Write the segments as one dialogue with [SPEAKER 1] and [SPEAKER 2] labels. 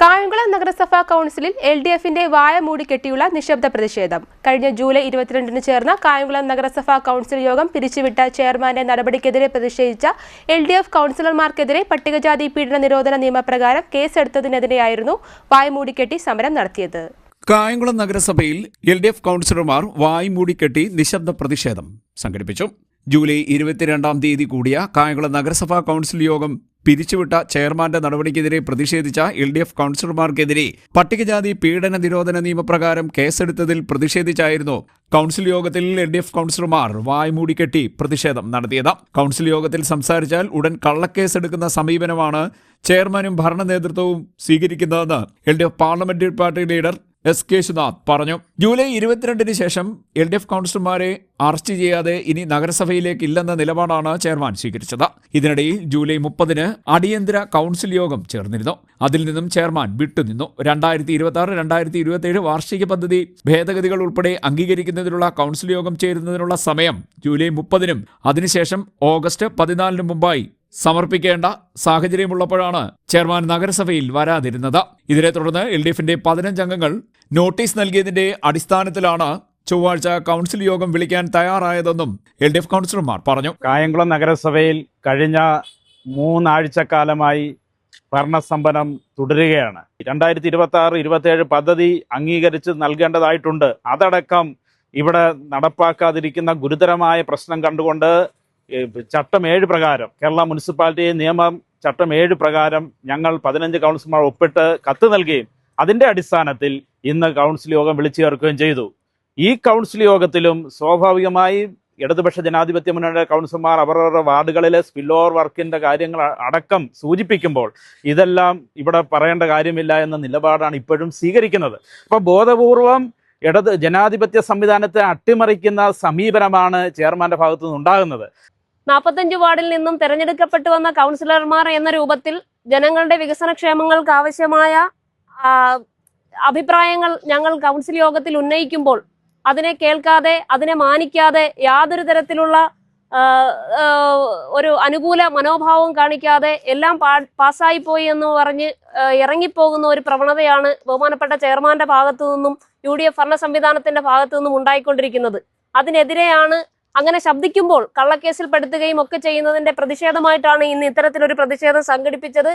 [SPEAKER 1] കായംകുളം നഗരസഭാ കൗൺസിലിൽ LDFന്റെ വായ മൂടിക്കെട്ടിയുള്ള നിശബ്ദ പ്രതിഷേധം. കഴിഞ്ഞ ജൂലൈ 22-ന് ചേർന്ന കായംകുളം നഗരസഭാ കൗൺസിൽ യോഗം പിരിച്ചുവിട്ട ചെയർമാന്റെ നടപടിക്കെതിരെ പ്രതിഷേധിച്ച LDF കൗൺസിലർമാർക്കെതിരെ പട്ടികജാതി പീഡന നിരോധന നിയമപ്രകാരം കേസെടുത്തതിനെതിരെയായിരുന്നു വായ മൂടിക്കെട്ടി സമരം നടത്തിയത്.
[SPEAKER 2] കായംകുളം നഗരസഭയിൽ LDF കൗൺസിലർമാർ വായ് മൂടിക്കെട്ടി നിശബ്ദ പ്രതിഷേധം സംഘടിപ്പിച്ചു. ജൂലൈ 22-ാം തീയതി കൂടിയ കായംകുളം നഗരസഭാ കൗൺസിൽ യോഗം പിരിച്ചുവിട്ട ചെയർമാന്റെ നടപടിക്കെതിരെ പ്രതിഷേധിച്ച LDF കൗൺസിലർമാർക്കെതിരെ പട്ടികജാതി പീഡന നിരോധന നിയമപ്രകാരം കേസെടുത്തതിൽ പ്രതിഷേധിച്ചായിരുന്നു കൗൺസിൽ യോഗത്തിൽ LDF കൗൺസിലർമാർ വായ് മൂടിക്കെട്ടി പ്രതിഷേധം നടത്തിയത്. കൗൺസിൽ യോഗത്തിൽ സംസാരിച്ചാൽ ഉടൻ കള്ളക്കേസെടുക്കുന്ന സമീപനമാണ് ചെയർമാനും ഭരണ നേതൃത്വവും സ്വീകരിക്കുന്നതെന്ന് LDF parliamentary party leader S Keshunath പറഞ്ഞു. ജൂലൈ 22-ന് ശേഷം LDF കൗൺസിലർമാരെ അറസ്റ്റ് ചെയ്യാതെ ഇനി നഗരസഭയിലേക്ക് ഇല്ലെന്ന നിലപാടാണ് ചെയർമാൻ സ്വീകരിച്ചത്. ഇതിനിടയിൽ ജൂലൈ 30-ന് അടിയന്തര കൗൺസിൽ യോഗം ചേർന്നിരുന്നു. അതിൽ നിന്നും ചെയർമാൻ വിട്ടുനിന്നു. 2026-2027 വാർഷിക പദ്ധതി ഭേദഗതികൾ ഉൾപ്പെടെ അംഗീകരിക്കുന്നതിനുള്ള കൗൺസിൽ യോഗം ചേരുന്നതിനുള്ള സമയം ജൂലൈ 30-നും അതിനുശേഷം ഓഗസ്റ്റ് 14-നും മുമ്പായി സമർപ്പിക്കേണ്ട സാഹചര്യമുള്ളപ്പോഴാണ് ചെയർമാൻ നഗരസഭയിൽ വരാതിരുന്നത്. ഇതിനെ തുടർന്ന് LDFന്റെ 15 അംഗങ്ങൾ നോട്ടീസ് നൽകിയതിന്റെ അടിസ്ഥാനത്തിലാണ് ചൊവ്വാഴ്ച കൗൺസിൽ യോഗം വിളിക്കാൻ തയ്യാറായതെന്നും LDF കൗൺസിലർമാർ പറഞ്ഞു.
[SPEAKER 3] കായംകുളം നഗരസഭയിൽ കഴിഞ്ഞ 3 ആഴ്ചക്കാലമായി ഭരണസ്തംഭനം തുടരുകയാണ്. 2026-27 പദ്ധതി അംഗീകരിച്ച് നൽകേണ്ടതായിട്ടുണ്ട്. അതടക്കം ഇവിടെ നടപ്പാക്കാതിരിക്കുന്ന ഗുരുതരമായ പ്രശ്നം കണ്ടുകൊണ്ട് ചട്ടം 7 പ്രകാരം കേരള മുനിസിപ്പാലിറ്റി നിയമം ചട്ടം 7 പ്രകാരം ഞങ്ങൾ 15 കൗൺസിലർമാർ ഒപ്പിട്ട് കത്ത് നൽകുകയും അതിൻ്റെ അടിസ്ഥാനത്തിൽ ഇന്ന് കൗൺസിൽ യോഗം വിളിച്ചു ചേർക്കുകയും ചെയ്തു. ഈ കൗൺസിൽ യോഗത്തിലും സ്വാഭാവികമായി ഇടതുപക്ഷ ജനാധിപത്യ മുന്നണിയുടെ കൗൺസിലർമാർ അവരവരുടെ വാർഡുകളിലെ സ്പിൽ ഓവർ വർക്കിൻ്റെ കാര്യങ്ങൾ അടക്കം സൂചിപ്പിക്കുമ്പോൾ ഇതെല്ലാം ഇവിടെ പറയേണ്ട കാര്യമില്ല എന്ന നിലപാടാണ് ഇപ്പോഴും സ്വീകരിക്കുന്നത്. അപ്പോൾ ബോധപൂർവം ജനാധിപത്യ സംവിധാനത്തെ അട്ടിമറിക്കുന്ന സമീപനമാണ് ചെയർമാന്റെ ഭാഗത്തു നിന്നുണ്ടാകുന്നത്.
[SPEAKER 4] 45 വാർഡിൽ നിന്നും തെരഞ്ഞെടുക്കപ്പെട്ടു വന്ന കൗൺസിലർമാർ എന്ന രൂപത്തിൽ ജനങ്ങളുടെ വികസനക്ഷേമങ്ങൾക്ക് ആവശ്യമായ അഭിപ്രായങ്ങൾ ഞങ്ങൾ കൗൺസിൽ യോഗത്തിൽ ഉന്നയിക്കുമ്പോൾ അതിനെ കേൾക്കാതെ അതിനെ മാനിക്കാതെ യാതൊരു തരത്തിലുള്ള ഒരു അനുകൂല മനോഭാവവും കാണിക്കാതെ എല്ലാം പാസ്സായിപ്പോയി എന്ന് പറഞ്ഞ് ഇറങ്ങിപ്പോകുന്ന ഒരു പ്രവണതയാണ് ബഹുമാനപ്പെട്ട ചെയർമാന്റെ ഭാഗത്തു നിന്നും UDF ഭരണ സംവിധാനത്തിന്റെ ഭാഗത്തു നിന്നും ഉണ്ടായിക്കൊണ്ടിരിക്കുന്നത്. അതിനെതിരെയാണ് അങ്ങനെ ശബ്ദിക്കുമ്പോൾ കള്ളക്കേസിൽ പെടുത്തുകയും ഒക്കെ ചെയ്യുന്നതിന്റെ പ്രതിഷേധമായിട്ടാണ് ഇന്ന് ഇത്തരത്തിലൊരു പ്രതിഷേധം സംഘടിപ്പിച്ചത്.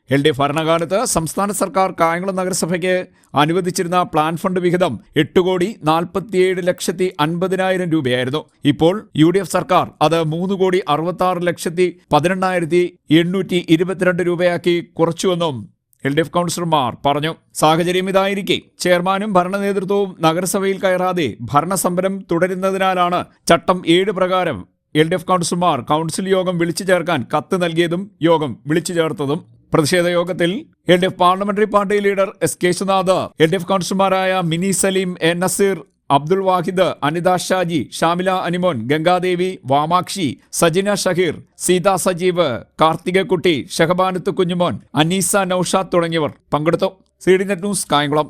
[SPEAKER 2] LDF ഭരണകാലത്ത് സംസ്ഥാന സർക്കാർ കായംകുളം നഗരസഭയ്ക്ക് അനുവദിച്ചിരുന്ന പ്ലാൻ ഫണ്ട് വിഹിതം 8,47,50,000 രൂപയായിരുന്നു. ഇപ്പോൾ UDF സർക്കാർ അത് 3,66,18,822 രൂപയാക്കി കുറച്ചുവെന്നും LDF കൗൺസിലർമാർ പറഞ്ഞു. സാഹചര്യം ഇതായിരിക്കെ ചെയർമാനും ഭരണ നേതൃത്വവും നഗരസഭയിൽ കയറാതെ ഭരണസമരം തുടരുന്നതിനാലാണ് ചട്ടം 7 പ്രകാരം LDF കൗൺസിലർമാർ കൗൺസിൽ യോഗം വിളിച്ചു ചേർക്കാൻ കത്ത് നൽകിയതും യോഗം വിളിച്ചു ചേർത്തതും. പ്രതിഷേധ യോഗത്തിൽ LDF parliamentary party leader S Keshunath, LDF കൗൺസിലർമാരായ മിനി സലീം, എ നസീർ, അബ്ദുൾ വാഹിദ്, അനിത ഷാജി, ഷാമില അനിമോൻ, ഗംഗാദേവി, വാമാക്ഷി, സജിന ഷഹീർ, സീത സജീവ്, കാർത്തികക്കുട്ടി, ഷഹബാനത്ത് കുഞ്ഞുമോൻ, അനീസ നൌഷാദ് തുടങ്ങിയവർ പങ്കെടുത്തു. CDNet news Kayamkulam.